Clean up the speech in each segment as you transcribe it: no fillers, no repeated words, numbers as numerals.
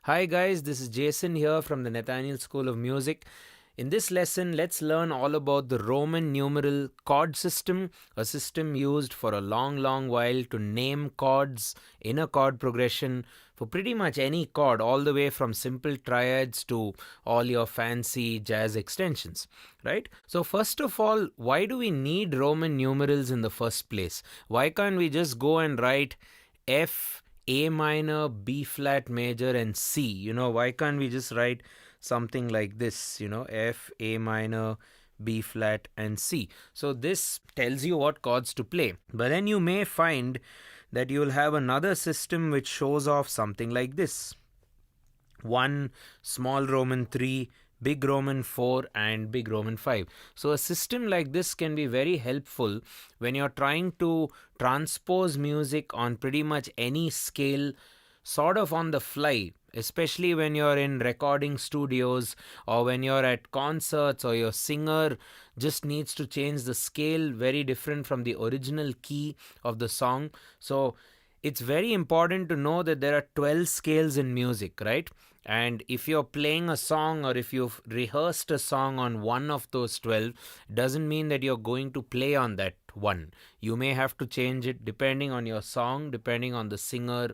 Hi guys, this is Jason here from the Nathaniel School of Music. In this lesson, let's learn all about the Roman numeral chord system, a system used for a long while to name chords in a chord progression for pretty much any chord, all the way from simple triads to all your fancy jazz extensions, right? So first of all, why do we need Roman numerals in the first place? Why can't we just go and write F, A minor, B flat major, and C? Why can't we just write something like this, F, A minor, B flat, and C? So this tells you what chords to play. But then you may find that you'll have another system which shows off something like this: 1, small Roman 3, big Roman 4, and big Roman 5. So a system like this can be very helpful when you're trying to transpose music on pretty much any scale, sort of on the fly, especially when you're in recording studios or when you're at concerts or your singer just needs to change the scale very different from the original key of the song. So it's very important to know that there are 12 scales in music, right? And if you're playing a song or if you've rehearsed a song on one of those 12, doesn't mean that you're going to play on that one. You may have to change it depending on your song, depending on the singer,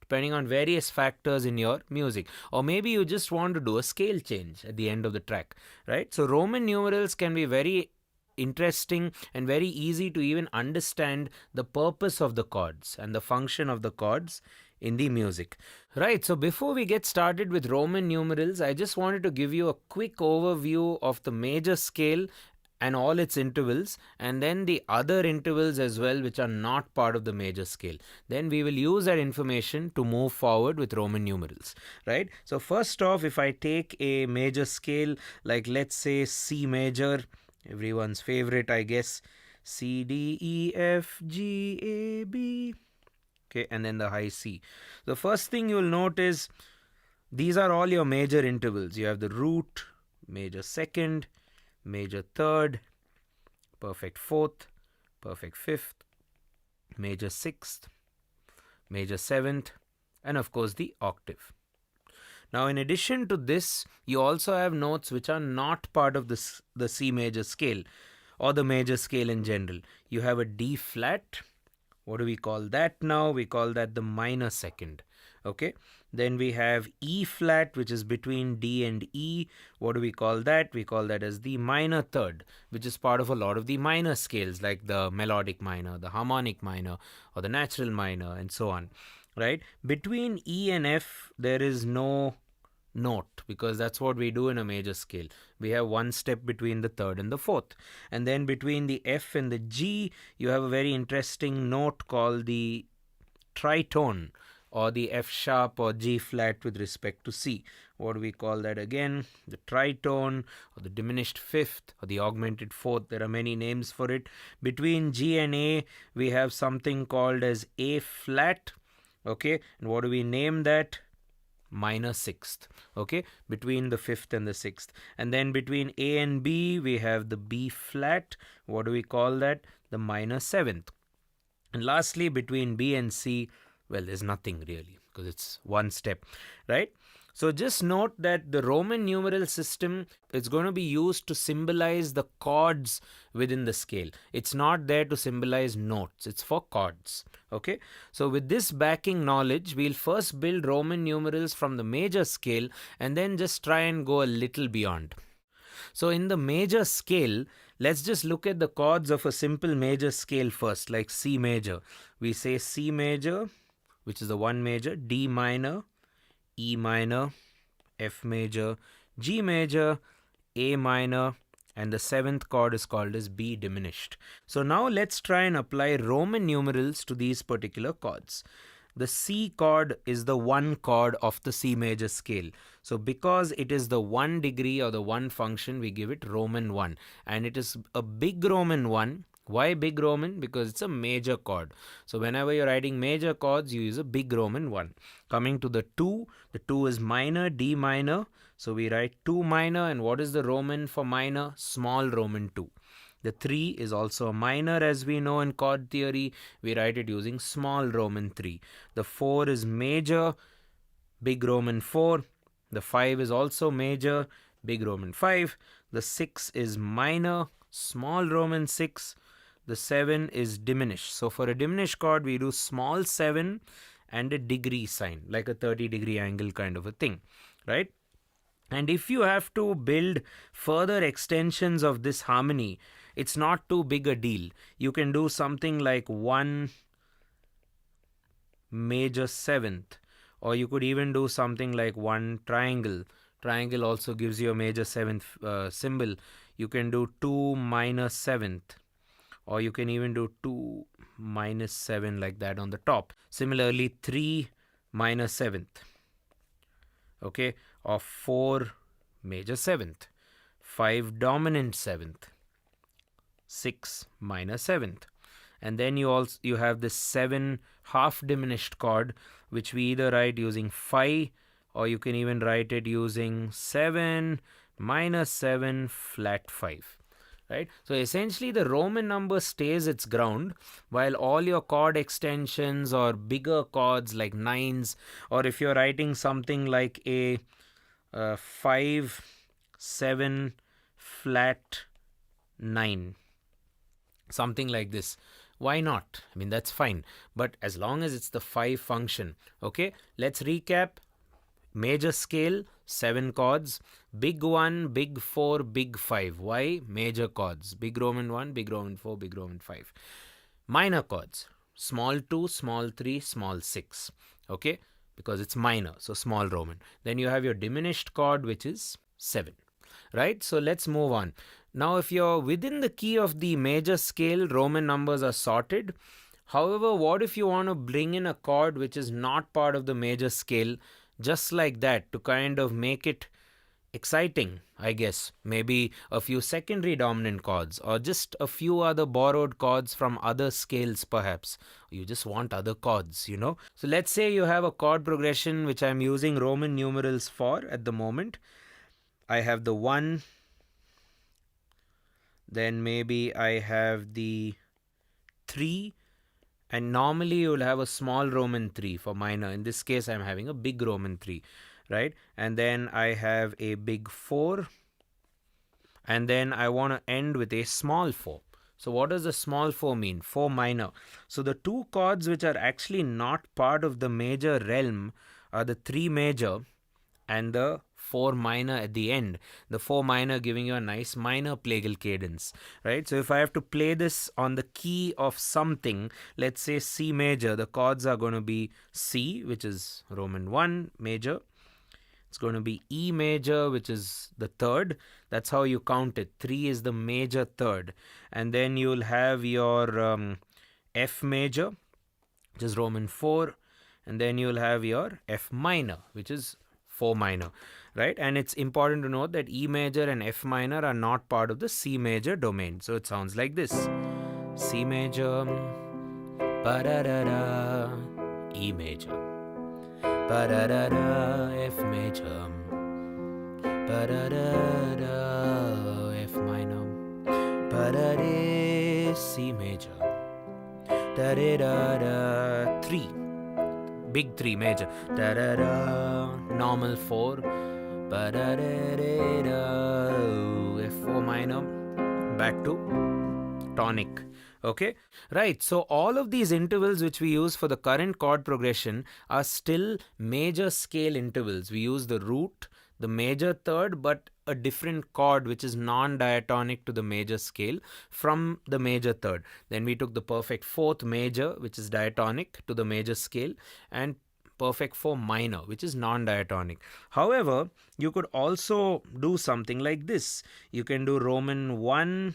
depending on various factors in your music. Or maybe you just want to do a scale change at the end of the track, right? So Roman numerals can be very interesting and very easy to even understand the purpose of the chords and the function of the chords in the music. Right, so before we get started with Roman numerals, I just wanted to give you a quick overview of the major scale and all its intervals, and then the other intervals as well, which are not part of the major scale. Then we will use that information to move forward with Roman numerals, right? So first off, if I take a major scale, like let's say C major, everyone's favorite, I guess, C, D, E, F, G, A, B, okay, and then the high C. The first thing you'll note is these are all your major intervals. You have the root, major second, major third, perfect fourth, perfect fifth, major sixth, major seventh, and of course the octave. Now, in addition to this, you also have notes which are not part of the C major scale or the major scale in general. You have a D flat. What do we call that now? We call that the minor second. Okay. Then we have E flat, which is between D and E. What do we call that? We call that as the minor third, which is part of a lot of the minor scales like the melodic minor, the harmonic minor, or the natural minor, and so on. Right? Between E and F, there is no note because that's what we do in a major scale. We have one step between the third and the fourth. And then between the F and the G, you have a very interesting note called the tritone, or the F sharp or G flat with respect to C. What do we call that again? The tritone, or the diminished fifth, or the augmented fourth. There are many names for it. Between G and A, we have something called as A flat. Okay, and what do we name that? Minor sixth. Okay, between the fifth and the sixth. And then between A and B, we have the B flat. What do we call that? The minor seventh. And lastly, between B and C, well, there's nothing really because it's one step, right? So just note that the Roman numeral system is going to be used to symbolize the chords within the scale. It's not there to symbolize notes. It's for chords. Okay. So with this backing knowledge, we'll first build Roman numerals from the major scale and then just try and go a little beyond. So in the major scale, let's just look at the chords of a simple major scale first, like C major. We say C major, which is the one major, D minor, E minor, F major, G major, A minor, and the seventh chord is called as B diminished. So now let's try and apply Roman numerals to these particular chords. The C chord is the one chord of the C major scale. So because it is the 1 degree or the 1 function, we give it Roman 1. And it is a big Roman 1. Why big Roman? Because it's a major chord. So whenever you're writing major chords, you use a big Roman 1. Coming to the 2 is minor, D minor. So we write 2 minor, and what is the Roman for minor? Small Roman 2. The 3 is also a minor, as we know in chord theory. We write it using small Roman 3. The 4 is major, big Roman 4. The 5 is also major, big Roman 5. The 6 is minor, small Roman 6. The 7 is diminished. So for a diminished chord, we do small 7 and a degree sign, like a 30-degree angle kind of a thing, right? And if you have to build further extensions of this harmony, it's not too big a deal. You can do something like 1 major 7th, or you could even do something like 1 triangle. Triangle also gives you a major 7th symbol. You can do 2 minor 7th, or you can even do 2 minus 7 like that on the top. Similarly, 3 minor 7th, okay, or 4 major 7th, 5 dominant 7th, 6 minor 7th. And then you have this 7 half diminished chord, which we either write using phi, or you can even write it using 7 minus 7 flat 5. Right? So essentially the Roman number stays its ground, while all your chord extensions or bigger chords like 9s, or if you're writing something like a 5 7 flat 9, something like this, why not? I mean, that's fine, but as long as it's the 5 function. Okay, let's recap. Major scale, 7 chords, big 1, big 4, big 5. Why? Major chords, big Roman 1, big Roman 4, big Roman 5. Minor chords, small 2, small 3, small 6. Okay, because it's minor, so small Roman. Then you have your diminished chord, which is 7. Right, so let's move on. Now, if you're within the key of the major scale, Roman numbers are sorted. However, what if you want to bring in a chord which is not part of the major scale, just like that, to kind of make it exciting, I guess? Maybe a few secondary dominant chords, or just a few other borrowed chords from other scales perhaps. You just want other chords, you know. So let's say you have a chord progression which I'm using Roman numerals for at the moment. I have the 1, then maybe I have the 3, and normally you'll have a small Roman 3 for minor. In this case, I'm having a big Roman 3, right? And then I have a big 4, and then I want to end with a small 4. So what does the small 4 mean? 4 minor. So the two chords which are actually not part of the major realm are the 3 major and the 4 minor at the end. The 4 minor giving you a nice minor plagal cadence, right? So if I have to play this on the key of something, let's say C major, the chords are going to be C, which is Roman 1 major. It's going to be E major, which is the third. That's how you count it. 3 is the major third. And then you'll have your F major, which is Roman 4. And then you'll have your F minor, which is 4 minor, right? And it's important to note that E major and F minor are not part of the C major domain. So it sounds like this. C major, ba-da-da-da, E major, ba-da-da-da, F major, ba-da-da-da, F minor, ba-da-da, C major, da-da-da-da, 3. Big 3 major, da da da, normal 4, ba da da da da, F4 minor, back to tonic. Okay, right. So all of these intervals which we use for the current chord progression are still major scale intervals. We use the root, the major third, but a different chord which is non-diatonic to the major scale from the major third. Then we took the perfect 4th major, which is diatonic to the major scale, and perfect 4 minor, which is non-diatonic. However, you could also do something like this. You can do Roman 1.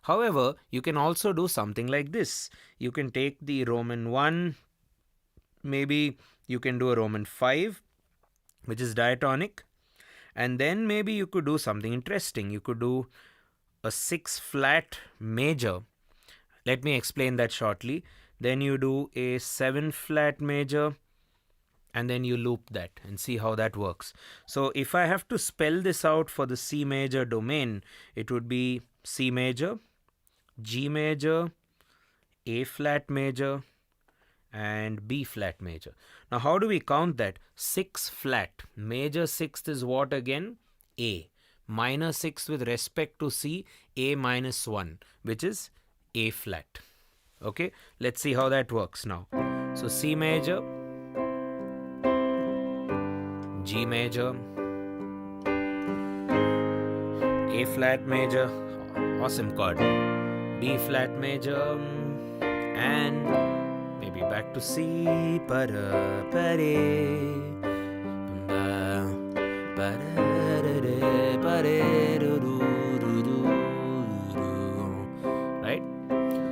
However, you can also do something like this. You can take the Roman 1, maybe you can do a Roman 5, which is diatonic. And then maybe you could do something interesting. You could do a 6 flat major. Let me explain that shortly. Then you do a 7 flat major, and then you loop that and see how that works. So if I have to spell this out for the C major domain, it would be C major, G major, A flat major, and B flat major. Now how do we count that? 6 flat. Major sixth is what again? A. Minor sixth with respect to C, A minus 1, which is A flat. Okay, let's see how that works now. So C major, G major, A flat major, awesome chord, B flat major, and maybe back to C, para, pare, right?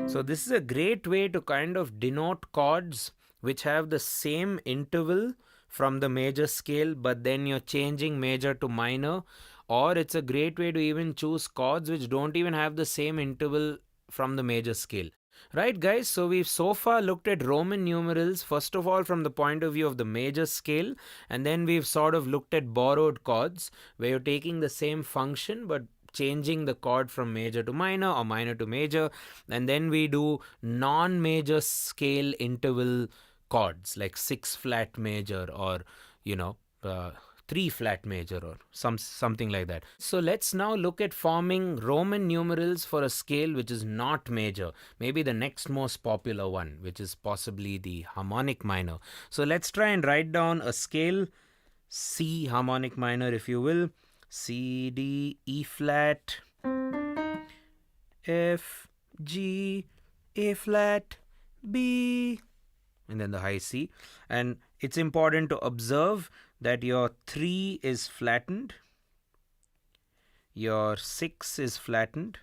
So this is a great way to kind of denote chords which have the same interval from the major scale, but then you're changing major to minor, or it's a great way to even choose chords which don't even have the same interval from the major scale. Right, guys, so we've so far looked at Roman numerals, first of all from the point of view of the major scale, and then we've sort of looked at borrowed chords where you're taking the same function but changing the chord from major to minor or minor to major, and then we do non-major scale interval chords like 6 flat major, or 3 flat major, or something like that. So let's now look at forming Roman numerals for a scale which is not major, maybe the next most popular one, which is possibly the harmonic minor. So let's try and write down a scale, C harmonic minor if you will, C, D, E flat, F, G, A flat, B, and then the high C. And it's important to observe that your 3 is flattened, your 6 is flattened,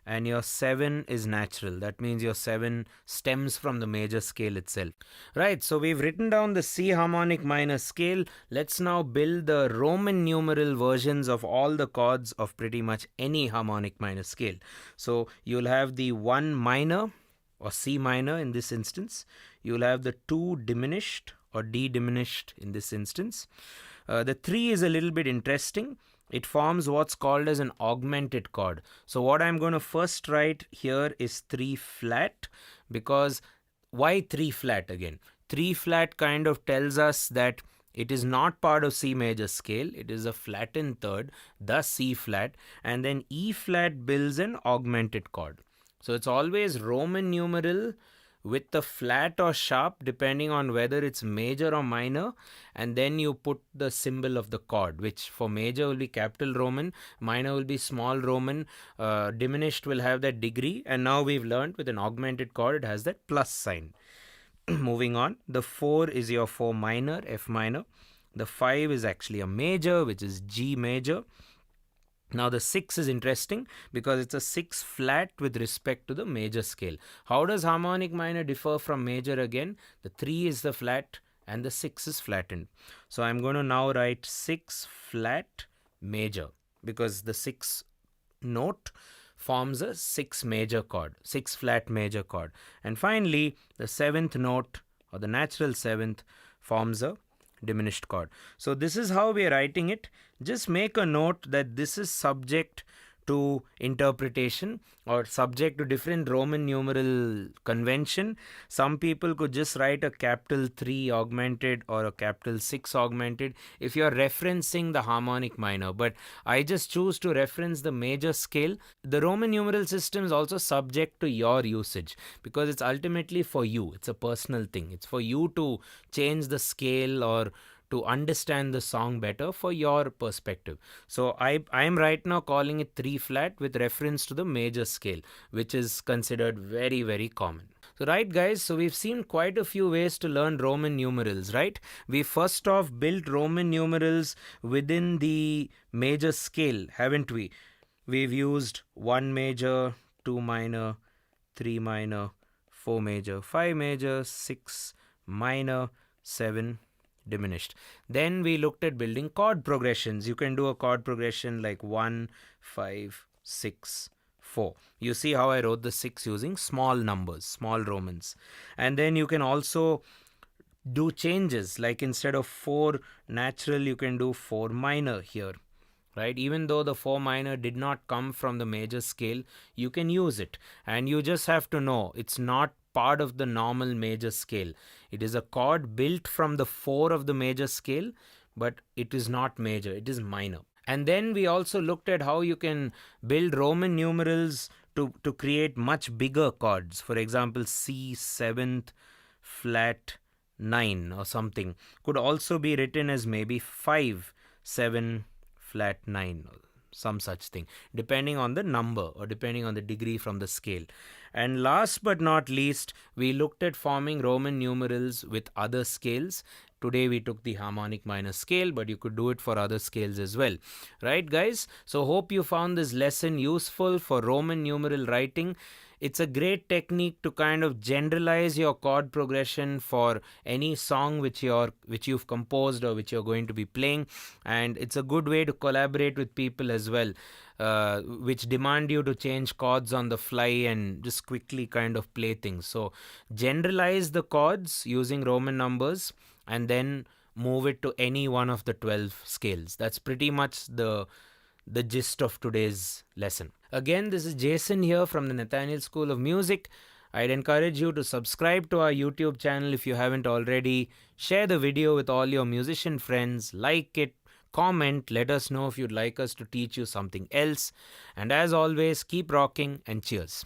and your 7 is natural. That means your 7 stems from the major scale itself. Right, so we've written down the C harmonic minor scale. Let's now build the Roman numeral versions of all the chords of pretty much any harmonic minor scale. So you'll have the 1 minor, or C minor in this instance. You'll have the 2 diminished, or D diminished in this instance. The 3 is a little bit interesting. It forms what's called as an augmented chord. So what I'm going to first write here is 3 flat, because why 3 flat again? 3 flat kind of tells us that it is not part of C major scale. It is a flattened third, thus C flat, and then E flat builds an augmented chord. So it's always Roman numeral with the flat or sharp depending on whether it's major or minor, and then you put the symbol of the chord, which for major will be capital Roman, minor will be small Roman, diminished will have that degree, and now we've learned with an augmented chord it has that plus sign. Moving on, the 4 is your 4 minor, F minor. The 5 is actually a major, which is G major. Now the 6 is interesting because it's a 6 flat with respect to the major scale. How does harmonic minor differ from major again? The 3 is the flat and the 6 is flattened. So I'm going to now write 6 flat major, because the 6 note forms a 6 major chord, 6 flat major chord. And finally, the 7th note, or the natural 7th, forms a diminished chord. So this is how we are writing it. Just make a note that this is subject to interpretation or subject to different Roman numeral convention. Some people could just write a capital 3 augmented or a capital 6 augmented if you're referencing the harmonic minor, but I just choose to reference the major scale. The Roman numeral system is also subject to your usage because it's ultimately for you. It's a personal thing. It's for you to change the scale or to understand the song better for your perspective. So I am right now calling it 3 flat with reference to the major scale, which is considered very, very common. So right guys, so we've seen quite a few ways to learn Roman numerals, right? We first off built Roman numerals within the major scale, haven't we? We've used 1 major, 2 minor, 3 minor, 4 major, 5 major, 6 minor, 7 diminished. Then we looked at building chord progressions. You can do a chord progression like 1, 5, 6, 4. You see how I wrote the 6 using small numbers, small Romans. And then you can also do changes, like instead of 4 natural, you can do 4 minor here, right? Even though the 4 minor did not come from the major scale, you can use it. And you just have to know it's not part of the normal major scale. It is a chord built from the 4 of the major scale, but it is not major, it is minor. And then we also looked at how you can build Roman numerals to create much bigger chords. For example, C 7th flat 9 or something could also be written as maybe 5 7 flat 9 or some such thing, depending on the number or depending on the degree from the scale. And last but not least, we looked at forming Roman numerals with other scales. Today we took the harmonic minor scale, but you could do it for other scales as well. Right, guys? So hope you found this lesson useful for Roman numeral writing. It's a great technique to kind of generalize your chord progression for any song which you've composed or which you're going to be playing, and it's a good way to collaborate with people as well, which demand you to change chords on the fly and just quickly kind of play things. So generalize the chords using Roman numbers and then move it to any one of the 12 scales. That's pretty much the gist of today's lesson. Again, this is Jason here from the Nathaniel School of Music. I'd encourage you to subscribe to our YouTube channel if you haven't already. Share the video with all your musician friends. Like it, comment, let us know if you'd like us to teach you something else. And as always, keep rocking and cheers.